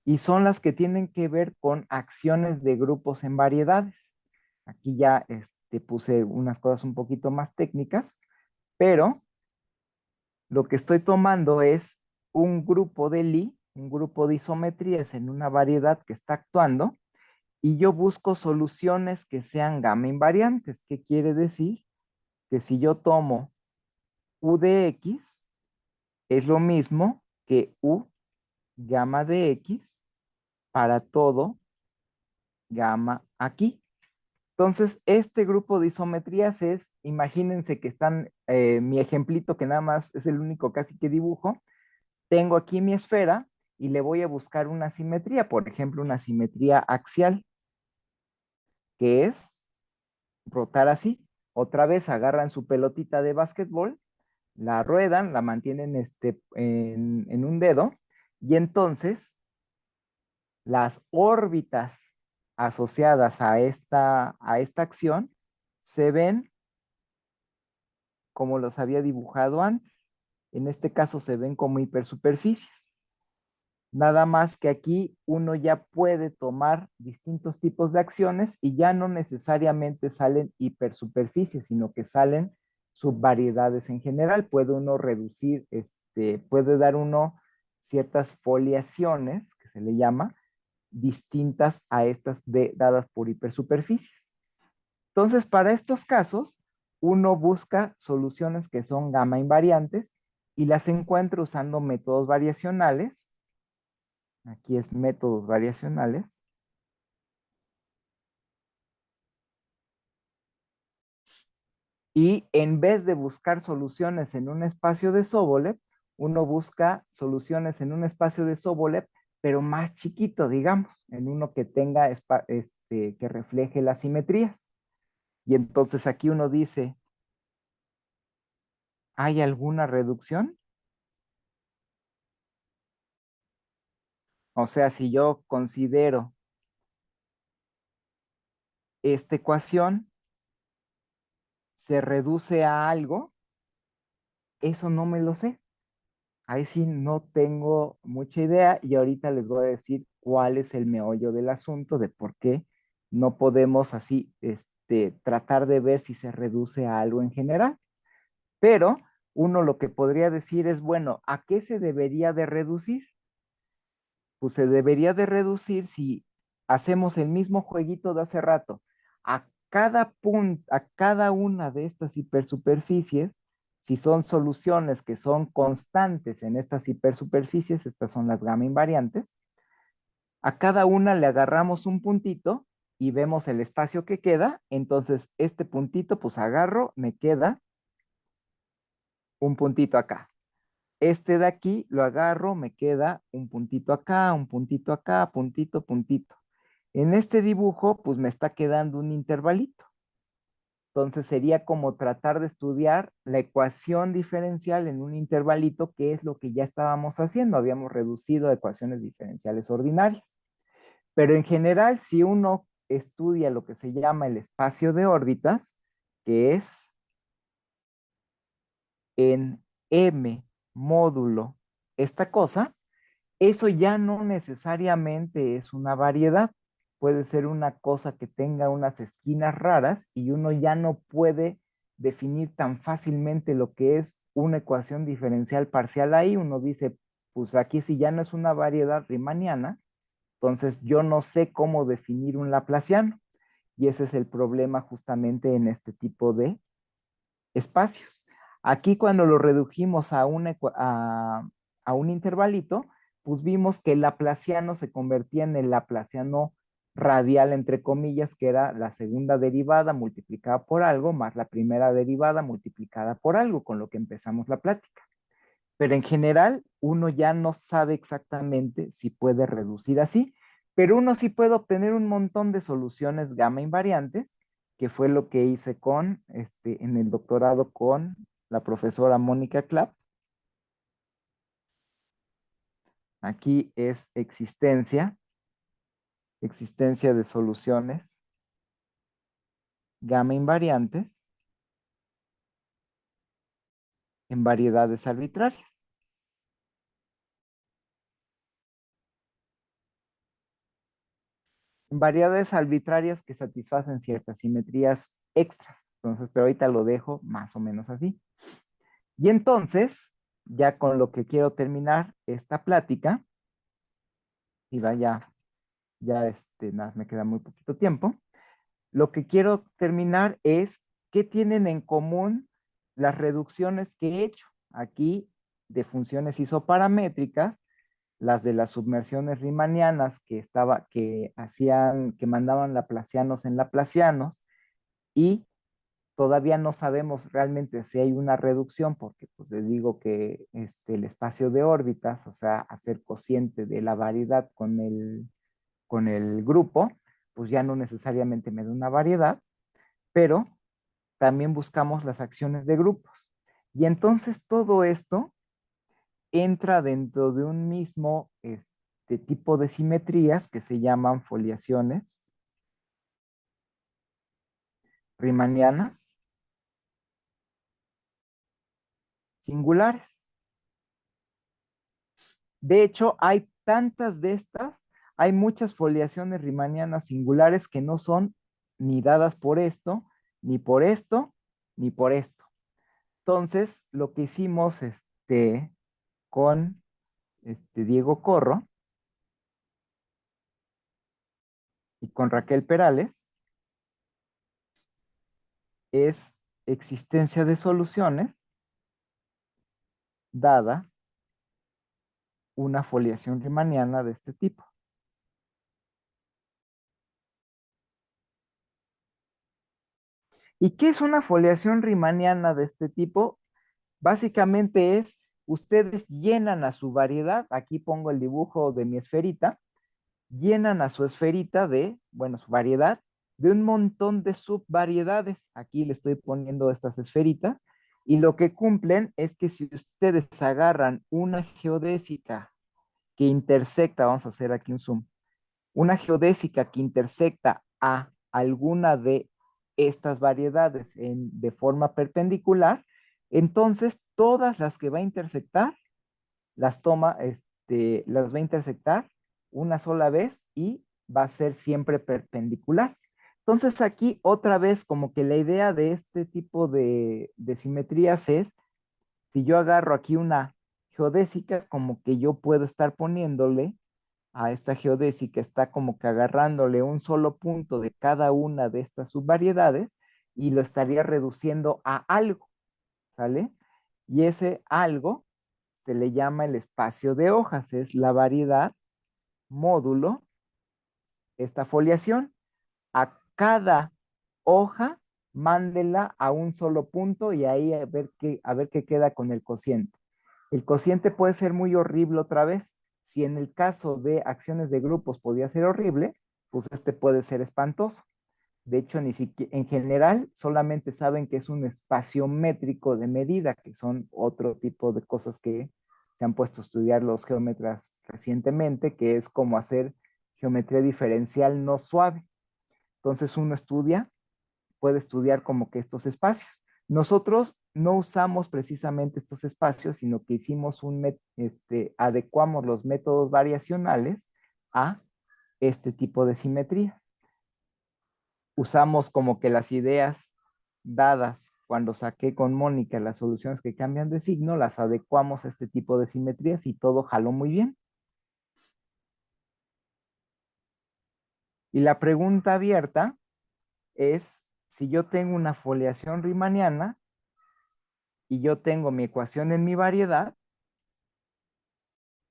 y son las que tienen que ver con acciones de grupos en variedades. Aquí ya puse unas cosas un poquito más técnicas, pero lo que estoy tomando es un grupo de Lie, un grupo de isometrías en una variedad que está actuando, y yo busco soluciones que sean gamma invariantes. ¿Qué quiere decir? Que si yo tomo U de X, es lo mismo que U gamma de X para todo gamma aquí. Entonces, este grupo de isometrías es, imagínense que están, mi ejemplito que nada más es el único casi que dibujo, tengo aquí mi esfera y le voy a buscar una simetría, por ejemplo, una simetría axial, que es rotar así. Otra vez agarran su pelotita de básquetbol, la ruedan, la mantienen en un dedo, y entonces las órbitas asociadas a esta acción se ven como los había dibujado antes. En este caso se ven como hipersuperficies. Nada más que aquí uno ya puede tomar distintos tipos de acciones y ya no necesariamente salen hipersuperficies, sino que salen subvariedades en general. Puede uno reducir, puede dar uno ciertas foliaciones, que se le llama, distintas a estas dadas por hipersuperficies. Entonces, para estos casos, uno busca soluciones que son gamma invariantes y las encuentra usando métodos variacionales. Aquí es métodos variacionales. Y en vez de buscar soluciones en un espacio de Sobolev, uno busca soluciones en un espacio de Sobolev, pero más chiquito, digamos, en uno que tenga, que refleje las simetrías. Y entonces aquí uno dice, ¿hay alguna reducción? O sea, si yo considero esta ecuación se reduce a algo, eso no me lo sé. Ahí sí no tengo mucha idea y ahorita les voy a decir cuál es el meollo del asunto de por qué no podemos así tratar de ver si se reduce a algo en general. Pero uno lo que podría decir es, bueno, ¿a qué se debería de reducir? Pues se debería de reducir si hacemos el mismo jueguito de hace rato. A cada punto, a cada una de estas hipersuperficies, si son soluciones que son constantes en estas hipersuperficies, estas son las gamma invariantes, a cada una le agarramos un puntito y vemos el espacio que queda. Entonces, este puntito, pues agarro, me queda un puntito acá. Este de aquí lo agarro, me queda un puntito acá, un puntito acá, puntito, puntito. En este dibujo, pues me está quedando un intervalito. Entonces sería como tratar de estudiar la ecuación diferencial en un intervalito, que es lo que ya estábamos haciendo. Habíamos reducido a ecuaciones diferenciales ordinarias. Pero en general, si uno estudia lo que se llama el espacio de órbitas, que es en M módulo esta cosa, eso ya no necesariamente es una variedad. Puede ser una cosa que tenga unas esquinas raras y uno ya no puede definir tan fácilmente lo que es una ecuación diferencial parcial ahí. Uno dice, pues aquí si ya no es una variedad riemanniana, entonces yo no sé cómo definir un laplaciano. Y ese es el problema justamente en este tipo de espacios. Aquí cuando lo redujimos a un intervalito, pues vimos que el laplaciano se convertía en el laplaciano radial, entre comillas, que era la segunda derivada multiplicada por algo, más la primera derivada multiplicada por algo, con lo que empezamos la plática. Pero en general, uno ya no sabe exactamente si puede reducir así, pero uno sí puede obtener un montón de soluciones gamma invariantes, que fue lo que hice en el doctorado con la profesora Mónica Clapp. Aquí es existencia de soluciones gamma invariantes en variedades arbitrarias. En variedades arbitrarias que satisfacen ciertas simetrías extras. Entonces, pero ahorita lo dejo más o menos así. Y entonces, ya con lo que quiero terminar esta plática, y vaya, ya nada, me queda muy poquito tiempo, lo que quiero terminar es qué tienen en común las reducciones que he hecho aquí de funciones isoparamétricas, las de las submersiones riemannianas que mandaban laplacianos en laplacianos, y todavía no sabemos realmente si hay una reducción, porque pues les digo que el espacio de órbitas, o sea, hacer cociente de la variedad con el grupo, pues ya no necesariamente me da una variedad, pero también buscamos las acciones de grupos. Y entonces todo esto entra dentro de un mismo tipo de simetrías que se llaman foliaciones riemannianas singulares. De hecho, hay tantas de estas, hay muchas foliaciones riemannianas singulares que no son ni dadas por esto, ni por esto, ni por esto. Entonces, lo que hicimos con Diego Corro y con Raquel Perales es existencia de soluciones dada una foliación riemanniana de este tipo. ¿Y qué es una foliación riemanniana de este tipo? Básicamente es, ustedes llenan a su variedad, aquí pongo el dibujo de mi esferita, llenan a su esferita bueno, su variedad, de un montón de subvariedades. Aquí le estoy poniendo estas esferitas, y lo que cumplen es que si ustedes agarran una geodésica que intersecta, vamos a hacer aquí un zoom, una geodésica que intersecta alguna de estas variedades de forma perpendicular, entonces todas las que va a intersectar las va a intersectar una sola vez y va a ser siempre perpendicular. Entonces aquí otra vez como que la idea de este tipo de simetrías es, si yo agarro aquí una geodésica, como que yo puedo estar poniéndole a esta geodésica, está como que agarrándole un solo punto de cada una de estas subvariedades y lo estaría reduciendo a algo, ¿sale? Y ese algo se le llama el espacio de hojas, es la variedad módulo esta foliación. A cada hoja, mándela a un solo punto y ahí a ver qué queda con el cociente. El cociente puede ser muy horrible otra vez. Si en el caso de acciones de grupos podía ser horrible, pues este puede ser espantoso. De hecho, ni siquiera, en general, solamente saben que es un espacio métrico de medida, que son otro tipo de cosas que se han puesto a estudiar los geómetras recientemente, que es como hacer geometría diferencial no suave. Entonces uno puede estudiar como que estos espacios. Nosotros no usamos precisamente estos espacios, sino que adecuamos los métodos variacionales a este tipo de simetrías. Usamos como que las ideas dadas cuando saqué con Mónica las soluciones que cambian de signo, las adecuamos a este tipo de simetrías y todo jaló muy bien. Y la pregunta abierta es, si yo tengo una foliación riemanniana y yo tengo mi ecuación en mi variedad,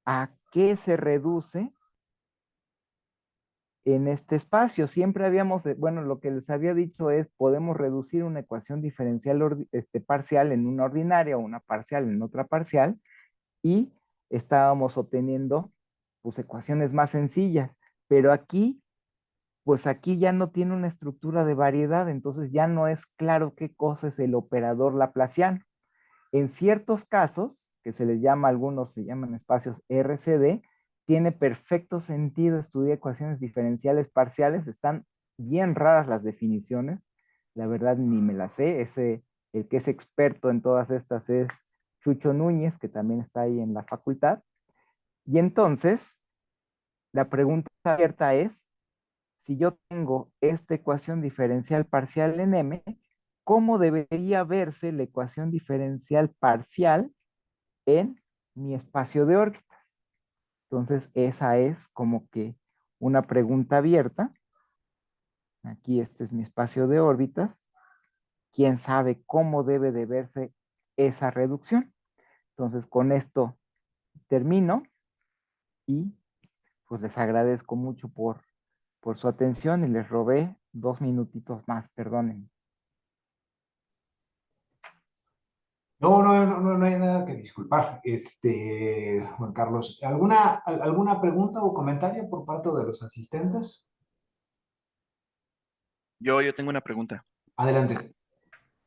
¿a qué se reduce en este espacio? Siempre bueno, lo que les había dicho es, podemos reducir una ecuación diferencial parcial en una ordinaria o una parcial en otra parcial, y estábamos obteniendo pues ecuaciones más sencillas, pero aquí, pues aquí ya no tiene una estructura de variedad, entonces ya no es claro qué cosa es el operador laplaciano. En ciertos casos, que se les llama, algunos se llaman espacios RCD, tiene perfecto sentido estudiar ecuaciones diferenciales parciales. Están bien raras las definiciones, la verdad ni me las sé. El que es experto en todas estas es Chucho Núñez, que también está ahí en la facultad. Y entonces, la pregunta abierta es, si yo tengo esta ecuación diferencial parcial en M, ¿cómo debería verse la ecuación diferencial parcial en mi espacio de órbitas? Entonces, esa es como que una pregunta abierta. Aquí este es mi espacio de órbitas. ¿Quién sabe cómo debe de verse esa reducción? Entonces, con esto termino y pues les agradezco mucho por su atención y les robé 2 minutitos más, perdonen. No hay nada que disculpar. Juan Carlos, ¿alguna pregunta o comentario por parte de los asistentes? Yo tengo una pregunta. Adelante.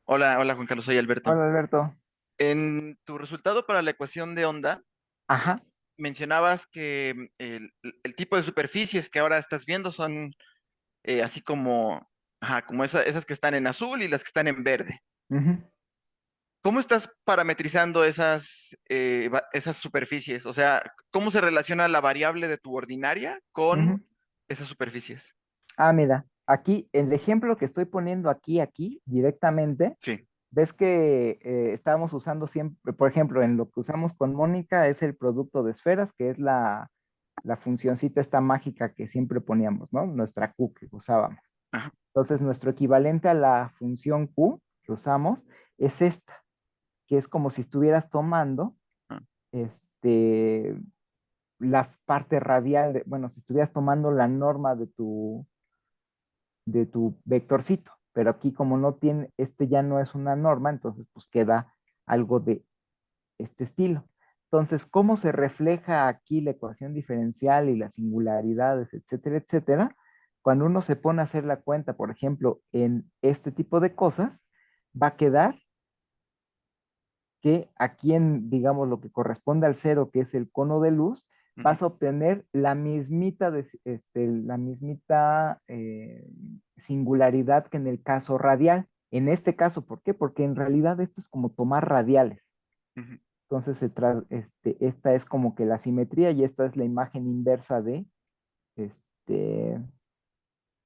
Hola Juan Carlos, soy Alberto. Hola, Alberto. En tu resultado para la ecuación de onda, Ajá. mencionabas que el tipo de superficies que ahora estás viendo son así como, ajá, como esas que están en azul y las que están en verde. Ujú, ¿Cómo estás parametrizando esas superficies? O sea, ¿cómo se relaciona la variable de tu ordinaria con ujú. esas superficies? Ah, mira, aquí el ejemplo que estoy poniendo aquí directamente, Sí. ves que estábamos usando siempre, por ejemplo, en lo que usamos con Mónica es el producto de esferas, que es la funcioncita esta mágica que siempre poníamos, ¿no? Nuestra Q que usábamos. Ajá. Entonces, nuestro equivalente a la función Q que usamos es esta, que es como si estuvieras tomando Ah, este, la parte radial, bueno, si estuvieras tomando la norma de tu vectorcito, pero aquí como no tiene, ya no es una norma, entonces pues queda algo de este estilo. Entonces, ¿cómo se refleja aquí la ecuación diferencial y las singularidades, etcétera, etcétera? Cuando uno se pone a hacer la cuenta, por ejemplo, en este tipo de cosas, va a quedar que aquí en, digamos, lo que corresponde al cero, que es el cono de luz, vas a obtener la mismita, la mismita singularidad que en el caso radial. En este caso, ¿por qué? Porque en realidad esto es como tomar radiales. Ujú. Entonces, esta es como que la simetría y esta es la imagen inversa de, este,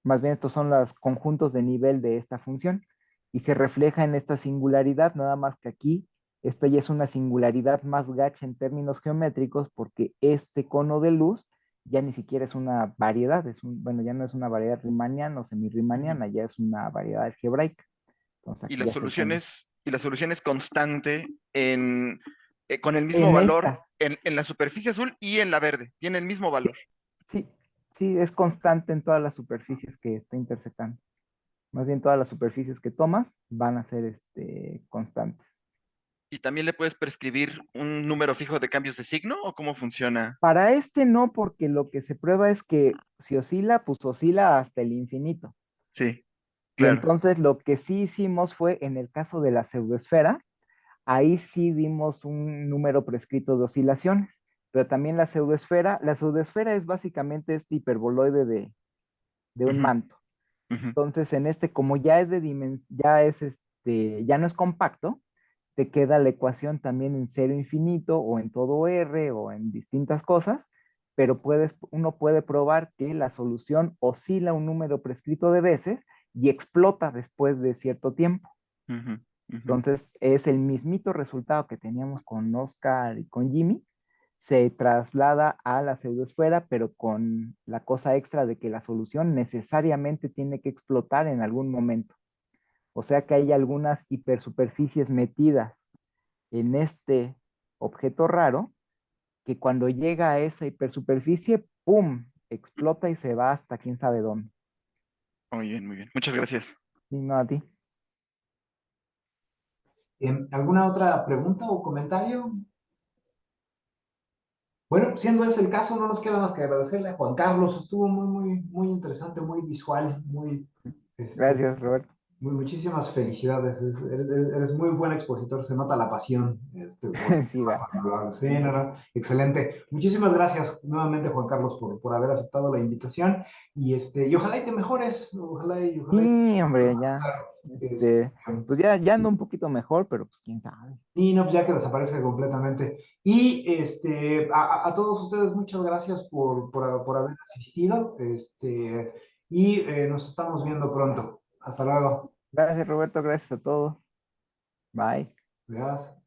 más bien estos son los conjuntos de nivel de esta función y se refleja en esta singularidad, nada más que aquí, esta ya es una singularidad más gacha en términos geométricos porque este cono de luz ya ni siquiera es una variedad, bueno, ya no es una variedad riemanniana o semirriemanniana, ya es una variedad algebraica. Entonces Y aquí ya se pone. la solución es constante con el mismo En valor estas, en la superficie azul y en la verde. Tiene el mismo valor. sí, sí, es constante en todas las superficies que está intersectando. Más bien todas las superficies que tomas van a ser constantes. ¿Y también le puedes prescribir un número fijo de cambios de signo o cómo funciona? Para este no, porque lo que se prueba es que si oscila, pues oscila hasta el infinito. Sí, Y claro. entonces lo que sí hicimos fue, en el caso de la pseudoesfera, ahí sí dimos un número prescrito de oscilaciones, pero también la pseudoesfera es básicamente este hiperboloide de un Ujú, manto. ujú, Entonces, en como ya es ya no es compacto, te queda la ecuación también en cero infinito o en todo R o en distintas cosas, pero uno puede probar que la solución oscila un número prescrito de veces y explota después de cierto tiempo. ujú, ujú, Entonces, es el mismito resultado que teníamos con Oscar y con Jimmy, se traslada a la pseudoesfera, pero con la cosa extra de que la solución necesariamente tiene que explotar en algún momento. O sea que hay algunas hipersuperficies metidas en este objeto raro que cuando llega a esa hipersuperficie, ¡pum!, explota y se va hasta quién sabe dónde. Muy bien, muy bien. Muchas gracias. Y no a ti. ¿Alguna otra pregunta o comentario? Bueno, siendo ese el caso, no nos queda más que agradecerle a Juan Carlos. Estuvo muy interesante, muy visual, este, Gracias, Roberto. muchísimas felicidades. Eres muy buen expositor, se nota la pasión, por el Sí, tema va. cuando lo hablas. Sí, no, no, excelente. Muchísimas gracias nuevamente, Juan Carlos, por haber aceptado la invitación. Y ojalá y te mejores, ojalá y Sí, hombre, ya. este, Pues ya ando un poquito mejor, pero pues quién sabe. y no, pues ya que desaparezca completamente. Y a todos ustedes, muchas gracias por haber asistido. Y nos estamos viendo pronto. Hasta luego. Gracias, Roberto. Gracias a todos. Bye. Gracias.